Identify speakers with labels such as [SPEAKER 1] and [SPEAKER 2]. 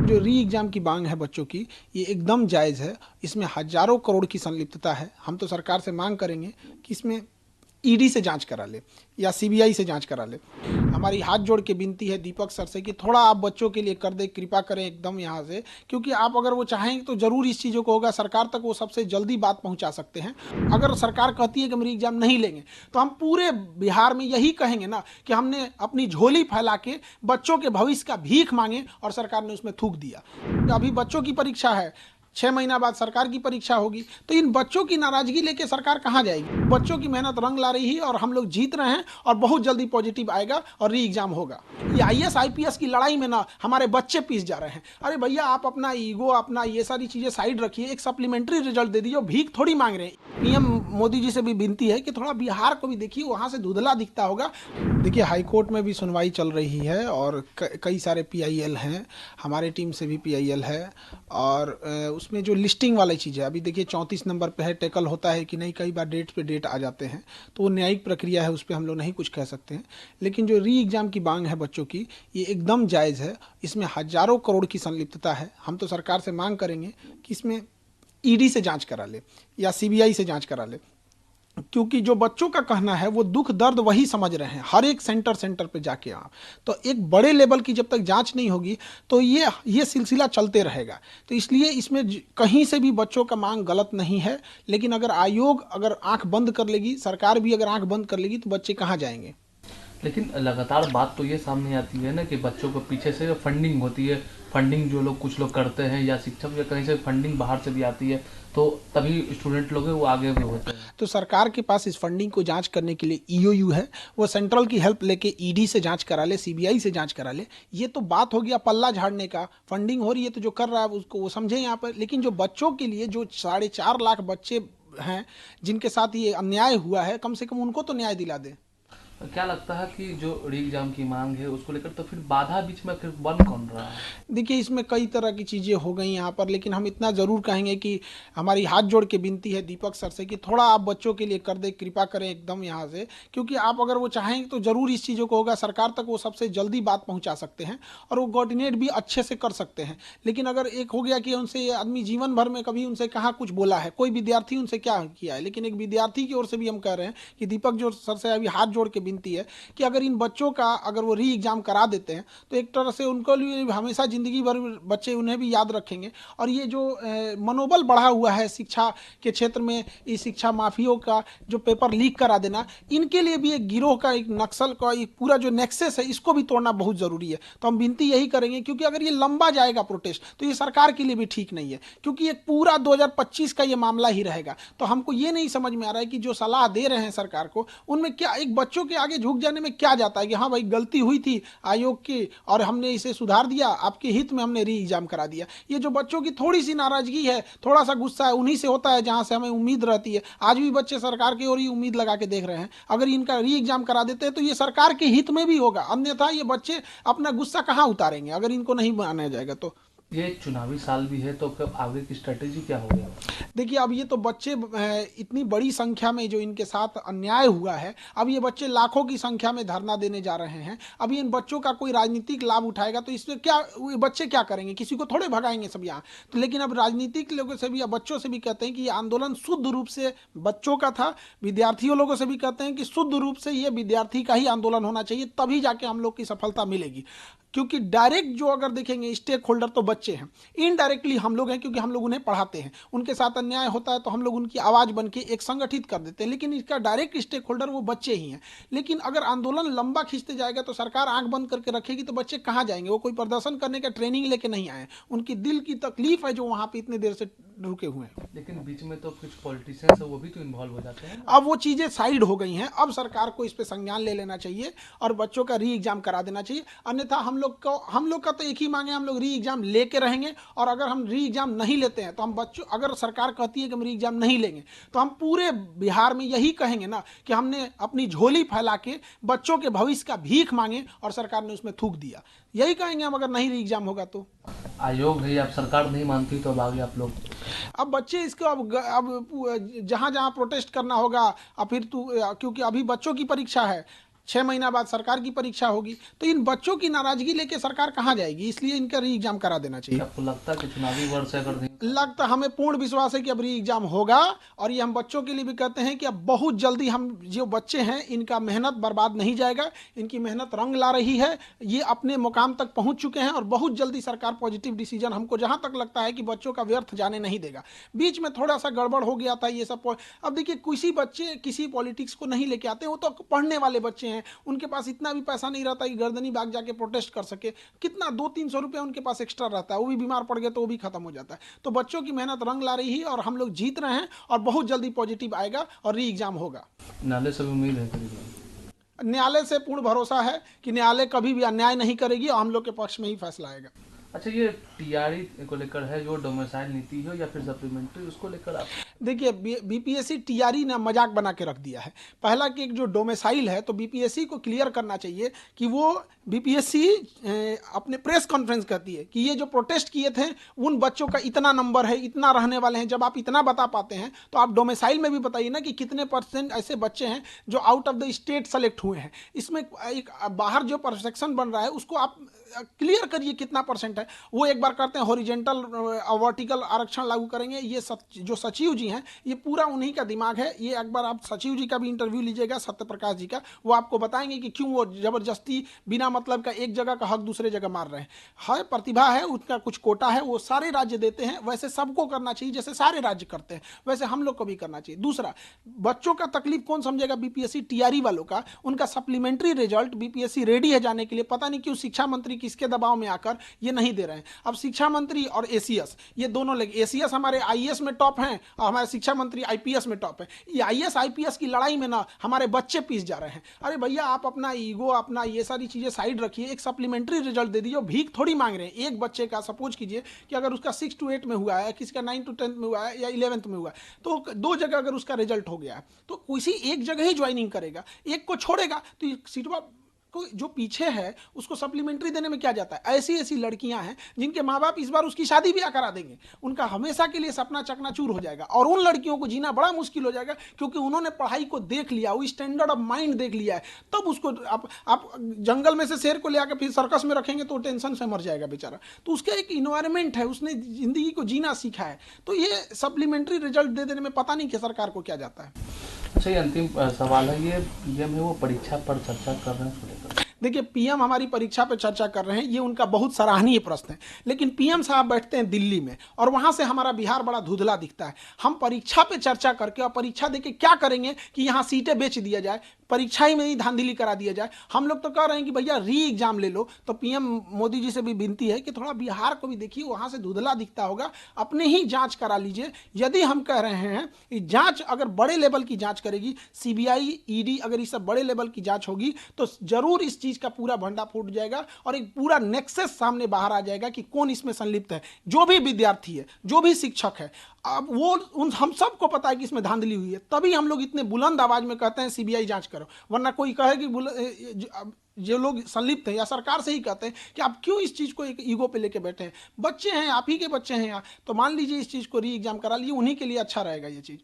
[SPEAKER 1] जो री एग्ज़ाम की मांग है बच्चों की, ये एकदम जायज़ है। इसमें हज़ारों करोड़ की संलिप्तता है। हम तो सरकार से मांग करेंगे कि इसमें ईडी से जांच करा ले या सीबीआई से जांच करा ले। हमारी हाथ जोड़ के विनती है दीपक सर से कि थोड़ा आप बच्चों के लिए कर दे, कृपा करें एकदम यहाँ से, क्योंकि आप अगर वो चाहेंगे तो ज़रूर इस चीज़ों को होगा। सरकार तक वो सबसे जल्दी बात पहुँचा सकते हैं। अगर सरकार कहती है कि हम री एग्ज़ाम नहीं लेंगे, तो हम पूरे बिहार में यही कहेंगे ना कि हमने अपनी झोली फैला के बच्चों के भविष्य का भीख मांगे और सरकार ने उसमें थूक दिया। अभी बच्चों की परीक्षा है, 6 महीना बाद सरकार की परीक्षा होगी, तो इन बच्चों की नाराजगी लेके सरकार कहाँ जाएगी? बच्चों की मेहनत रंग ला रही है और हम लोग जीत रहे हैं और बहुत जल्दी पॉजिटिव आएगा और री एग्जाम होगा। ये आईएएस आईपीएस की लड़ाई में ना हमारे बच्चे पीस जा रहे हैं। अरे भैया, आप अपना ईगो, अपना ये सारी चीजें साइड रखिए, एक सप्लीमेंट्री रिजल्ट दे दीजिए। भीख थोड़ी मांग रहे हैं। पीएम मोदी जी से भी विनती है कि थोड़ा बिहार को भी देखिए, वहां से धुंधला दिखता होगा। देखिए, हाईकोर्ट में भी सुनवाई चल रही है और कई सारे पीआईएल हैं, हमारे टीम से भी पीआईएल है। और उसमें जो लिस्टिंग वाली चीज़ है, अभी देखिए 34 नंबर पे है, टैकल होता है कि नहीं, कई बार डेट पे डेट आ जाते हैं, तो वो न्यायिक प्रक्रिया है, उस पर हम लोग नहीं कुछ कह सकते हैं। लेकिन जो री एग्ज़ाम की मांग है बच्चों की, ये एकदम जायज़ है। इसमें हज़ारों करोड़ की संलिप्तता है। हम तो सरकार से मांग करेंगे कि इसमें ईडी से जांच करा ले या सीबीआई से जांच करा ले, क्योंकि जो बच्चों का कहना है वो दुख दर्द वही समझ रहे हैं हर एक सेंटर पे जाके। आप तो एक बड़े लेवल की जब तक जांच नहीं होगी तो ये सिलसिला चलते रहेगा। तो इसलिए इसमें कहीं से भी बच्चों का मांग गलत नहीं है। लेकिन अगर आयोग अगर आंख बंद कर लेगी, सरकार भी अगर आंख बंद कर लेगी, तो बच्चे कहाँ जाएंगे?
[SPEAKER 2] लेकिन लगातार बात तो ये सामने आती है ना कि बच्चों को पीछे से फंडिंग होती है। फंडिंग जो लोग कुछ लोग करते हैं या शिक्षक या कहीं से फंडिंग बाहर से भी आती है, तो तभी स्टूडेंट लोग हैं वो आगे भी होते हैं।
[SPEAKER 1] तो सरकार के पास इस फंडिंग को जांच करने के लिए ईओयू है। वो सेंट्रल की हेल्प लेके ईडी से जांच करा ले, सीबीआई से जांच करा ले। ये तो बात हो गया पल्ला झाड़ने का। फंडिंग हो रही है तो जो कर रहा है उसको वो समझे यहाँ पर। लेकिन जो बच्चों के लिए, जो 4.5 लाख बच्चे हैं जिनके साथ ये अन्याय हुआ है, कम से कम उनको तो न्याय दिला दे।
[SPEAKER 2] क्या लगता है कि जो री एग्जाम की मांग है उसको लेकर तो फिर बाधा बीच में फिर बन कौन रहा है?
[SPEAKER 1] देखिए, इसमें कई तरह की चीज़ें हो गई यहाँ पर, लेकिन हम इतना ज़रूर कहेंगे कि हमारी हाथ जोड़ के विनती है दीपक सर से कि थोड़ा आप बच्चों के लिए कर दे, कृपा करें एकदम यहाँ से, क्योंकि आप अगर वो चाहेंगे तो ज़रूर इस चीज़ों को होगा। सरकार तक वो सबसे जल्दी बात पहुँचा सकते हैं और वो कोऑर्डिनेट भी अच्छे से कर सकते हैं। लेकिन अगर एक हो गया कि उनसे आदमी जीवन भर में कभी उनसे कहाँ कुछ बोला है, कोई विद्यार्थी उनसे क्या किया है, लेकिन एक विद्यार्थी की ओर से भी हम कह रहे हैं कि दीपक जो सर से अभी हाथ जोड़ के विनती है कि अगर इन बच्चों का अगर वो री एग्ज़ाम करा देते हैं तो एक तरह से उनको लिए हमेशा ज़िंदगी भर बच्चे उन्हें भी याद रखेंगे। और ये जो मनोबल बढ़ा हुआ है शिक्षा के क्षेत्र में, इस शिक्षा माफियों का जो पेपर लीक करा देना, इनके लिए भी एक गिरोह का, एक नक्सल का एक पूरा जो नेक्सस है, इसको भी तोड़ना बहुत ज़रूरी है। तो हम विनती यही करेंगे, क्योंकि अगर ये लंबा जाएगा प्रोटेस्ट तो ये सरकार के लिए भी ठीक नहीं है, क्योंकि एक पूरा 2025 का ये मामला ही रहेगा। तो हमको ये नहीं समझ में आ रहा है कि जो सलाह दे रहे हैं सरकार को, उनमें क्या एक बच्चों के आगे झुक जाने में क्या जाता है कि हाँ भाई, गलती हुई थी आयोग की और हमने इसे सुधार दिया, आपके हित में हमने री एग्जाम करा दिया। ये जो बच्चों की थोड़ी सी नाराजगी है, थोड़ा सा गुस्सा है, उन्हीं से होता है जहां से हमें उम्मीद रहती है। आज भी बच्चे सरकार की ओर ही उम्मीद लगा के देख रहे हैं। अगर इनका री एग्जाम करा देते हैं तो ये सरकार के हित में भी होगा, अन्यथा ये बच्चे अपना गुस्सा कहां उतारेंगे अगर इनको नहीं माना जाएगा तो।
[SPEAKER 2] ये चुनावी साल भी है, तो फिर आगे की स्ट्रेटेजी क्या होगी?
[SPEAKER 1] देखिए, अब ये तो बच्चे इतनी बड़ी संख्या में जो इनके साथ अन्याय हुआ है, अब ये बच्चे लाखों की संख्या में धरना देने जा रहे हैं। अब इन बच्चों का कोई राजनीतिक लाभ उठाएगा तो इसमें क्या बच्चे क्या करेंगे? किसी को थोड़े भगाएंगे सब यहाँ तो। लेकिन अब राजनीतिक लोगों से भी या बच्चों से भी कहते हैं कि ये आंदोलन शुद्ध रूप से बच्चों का था। विद्यार्थियों लोगों से भी कहते हैं कि शुद्ध रूप से ये विद्यार्थी का ही आंदोलन होना चाहिए, तभी जाके हम लोग की सफलता मिलेगी। क्योंकि डायरेक्ट जो अगर देखेंगे स्टेक होल्डर तो बच्चे हैं, इनडायरेक्टली हम लोग हैं, क्योंकि हम लोग उन्हें पढ़ाते हैं। उनके साथ अन्याय होता है तो हम लोग उनकी आवाज़ बन के एक संगठित कर देते हैं, लेकिन इसका डायरेक्ट स्टेक होल्डर वो बच्चे ही हैं। लेकिन अगर आंदोलन लंबा खींचते जाएगा तो सरकार आंख बंद करके रखेगी तो बच्चे कहाँ जाएंगे? वो कोई प्रदर्शन करने का ट्रेनिंग लेके नहीं आए, उनकी दिल की तकलीफ है जो वहाँ पे इतने देर से रुके हुए हैं।
[SPEAKER 2] लेकिन बीच में तो कुछ पॉलिटिशियंस है वो भी तो इन्वॉल्व हो जाते हैं।
[SPEAKER 1] अब वो चीज़ें साइड हो गई हैं। अब सरकार को इस पे संज्ञान ले लेना चाहिए और बच्चों का री एग्जाम करा देना चाहिए। अन्यथा हम लोग का तो एक ही मांगे, हम लोग री एग्जाम लेके रहेंगे। और अगर हम री एग्जाम नहीं लेते हैं तो हम बच्चों, अगर सरकार कहती है कि हम री एग्जाम नहीं लेंगे, तो हम पूरे बिहार में यही कहेंगे ना कि हमने अपनी झोली फैला के बच्चों के भविष्य का भीख मांगे और सरकार ने उसमें थूक दिया। यही कहेंगे हम, अगर नहीं री एग्जाम होगा तो।
[SPEAKER 2] आयोग है, अब सरकार नहीं मानती तो अब आगे आप लोग?
[SPEAKER 1] अब बच्चे इसको अब जहाँ जहाँ प्रोटेस्ट करना होगा, अब फिर क्योंकि अभी बच्चों की परीक्षा है, 6 महीना बाद सरकार की परीक्षा होगी, तो इन बच्चों की नाराजगी लेके सरकार कहाँ जाएगी? इसलिए इनका री एग्जाम करा देना चाहिए।
[SPEAKER 2] आपको लगता है कि चुनावी वर्ष है अगर नहीं
[SPEAKER 1] लगता हमें पूर्ण विश्वास है कि अब री एग्जाम होगा, और ये हम बच्चों के लिए भी कहते हैं कि अब बहुत जल्दी हम जो बच्चे हैं इनका मेहनत बर्बाद नहीं जाएगा, इनकी मेहनत रंग ला रही है, ये अपने मुकाम तक पहुंच चुके हैं और बहुत जल्दी सरकार पॉजिटिव डिसीजन, हमको जहां तक लगता है कि बच्चों का व्यर्थ जाने नहीं देगा। बीच में थोड़ा सा गड़बड़ हो गया था ये सब। अब देखिए किसी बच्चे किसी पॉलिटिक्स को नहीं लेके आते, वो तो पढ़ने वाले बच्चे हैं, उनके पास इतना भी पैसा नहीं रहता कि गर्दनी बाग जाके प्रोटेस्ट कर सके। कितना 200-300 रुपया उनके पास एक्स्ट्रा रहता है, वो भी बीमार पड़ गए तो वो भी खत्म हो जाता है। तो बच्चों की मेहनत रंग ला रही है और हम लोग जीत रहे हैं और बहुत जल्दी पॉजिटिव आएगा और री एग्जाम होगा।
[SPEAKER 2] नाले से भी उम्मीद है करीब?
[SPEAKER 1] न्यायालय से पूर्ण भरोसा है कि न्यायालय कभी भी अन्याय नहीं करेगी और हम लोग के पक्ष में ही फैसला आएगा।
[SPEAKER 2] अच्छा, ये टीआरई को लेकर है जो डोमिसाइल नीति हो या फिर सप्लीमेंट्री, उसको लेकर आप?
[SPEAKER 1] देखिए बीपीएससी टीआरई ने मजाक बना के रख दिया है। पहला कि एक जो डोमिसाइल है, तो बीपीएससी को क्लियर करना चाहिए कि वो बीपीएससी अपने प्रेस कॉन्फ्रेंस कहती है कि ये जो प्रोटेस्ट किए थे उन बच्चों का इतना नंबर है, इतना रहने वाले हैं। जब आप इतना बता पाते हैं तो आप डोमिसाइल में भी बताइए ना कि कितने % ऐसे बच्चे हैं जो out of the state select हुए हैं। इसमें एक बाहर जो परसेप्शन बन रहा है उसको आप क्लियर करिए कितना % है। वो एक बार करते हैं हॉरिजेंटल वर्टिकल आरक्षण लागू करेंगे, ये जो सचिव जी हैं ये पूरा उन्हीं का दिमाग है। ये एक बार आप सचिव जी का भी इंटरव्यू लीजिएगा, सत्य प्रकाश जी का, वो आपको बताएंगे कि क्यों वो जबरदस्ती बिना मतलब का एक जगह का हक दूसरे जगह मार रहे हैं। है प्रतिभा है, उनका कुछ कोटा है, वो सारे राज्य देते हैं, वैसे सबको करना चाहिए जैसे सारे राज्य करते हैं, वैसे हम लोग को भी करना चाहिए। दूसरा, बच्चों का तकलीफ कौन समझेगा? बीपीएससी टीआरई वालों का। उनका सप्लीमेंट्री रिजल्ट बीपीएससी रेडी है जाने के लिए, पता नहीं क्यों शिक्षा मंत्री किसके दबाव में आकर ये नहीं दे रहे हैं। अब शिक्षा मंत्री और एसीएस ये दोनों लगे, एसीएस हमारे आईएएस में टॉप हैं और हमारे शिक्षा मंत्री आईपीएस में टॉप है। ये आईएएस आईपीएस की लड़ाई में ना हमारे बच्चे पीस जा रहे हैं। अरे भैया, आप अपना ईगो, अपना ये सारी चीजें साइड रखिए, एक सप्लीमेंट्री रिजल्ट दे दीजिए। भीख थोड़ी मांग रहे हैं। एक बच्चे का सपोज कीजिए कि अगर उसका 6 to 8 में हुआ है, किसी का 9 to 10 में हुआ है या 11th में हुआ है, तो 2 जगह अगर उसका रिजल्ट हो गया है तो किसी एक जगह ही ज्वाइनिंग करेगा, एक को छोड़ेगा, तो सीटवा जो पीछे है उसको सप्लीमेंट्री देने में क्या जाता है? ऐसी ऐसी लड़कियां हैं जिनके माँ बाप इस बार उसकी शादी ब्याह करा देंगे, उनका हमेशा के लिए सपना चकनाचूर हो जाएगा और उन लड़कियों को जीना बड़ा मुश्किल हो जाएगा, क्योंकि उन्होंने पढ़ाई को देख लिया, वो स्टैंडर्ड ऑफ माइंड देख लिया है। तब उसको आप जंगल में से शेर को ले आकर फिर सर्कस में रखेंगे तो टेंशन से मर जाएगा बेचारा। तो उसका एक इन्वायरमेंट है, उसने जिंदगी को जीना सीखा है। तो ये सप्लीमेंट्री रिजल्ट दे देने में पता नहीं कि सरकार को क्या जाता है।
[SPEAKER 2] अच्छा, ये अंतिम सवाल है, ये पीएम है वो परीक्षा पर चर्चा कर रहे हैं उसको लेकर?
[SPEAKER 1] देखिए, पीएम हमारी परीक्षा पर चर्चा कर रहे हैं, ये उनका बहुत सराहनीय प्रश्न है। लेकिन पीएम साहब बैठते हैं दिल्ली में और वहां से हमारा बिहार बड़ा धुंधला दिखता है। हम परीक्षा पे चर्चा करके और परीक्षा देके क्या करेंगे कि यहाँ सीटें बेच दिया जाए, परीक्षा ही में ही धांधली करा दिया जाए। हम लोग तो कह रहे हैं कि भैया री एग्जाम ले लो। तो पीएम मोदी जी से भी विनती है कि थोड़ा बिहार को भी देखिए, वहां से धुंधला दिखता होगा, अपने ही जांच करा लीजिए। यदि हम कह रहे हैं कि जांच अगर बड़े लेवल की जांच करेगी, सीबीआई, ईडी, अगर इस सब बड़े लेवल की जांच होगी तो जरूर इस चीज का पूरा भंडा फूट जाएगा और एक पूरा नेक्सस सामने बाहर आ जाएगा कि कौन इसमें संलिप्त है। जो भी विद्यार्थी है, जो भी शिक्षक है, अब वो उन हम सबको पता है कि इसमें धांधली हुई है, तभी हम लोग इतने बुलंद आवाज में कहते हैं सीबीआई जांच करो। वरना कोई कहे कि जो लोग संलिप्त हैं या सरकार से ही कहते हैं कि आप क्यों इस चीज को एक ईगो पे लेके बैठे हैं। बच्चे हैं, आप ही के बच्चे हैं यहाँ, तो मान लीजिए इस चीज को री एग्जाम करा लीजिए, उन्हीं के लिए अच्छा रहेगा ये चीज।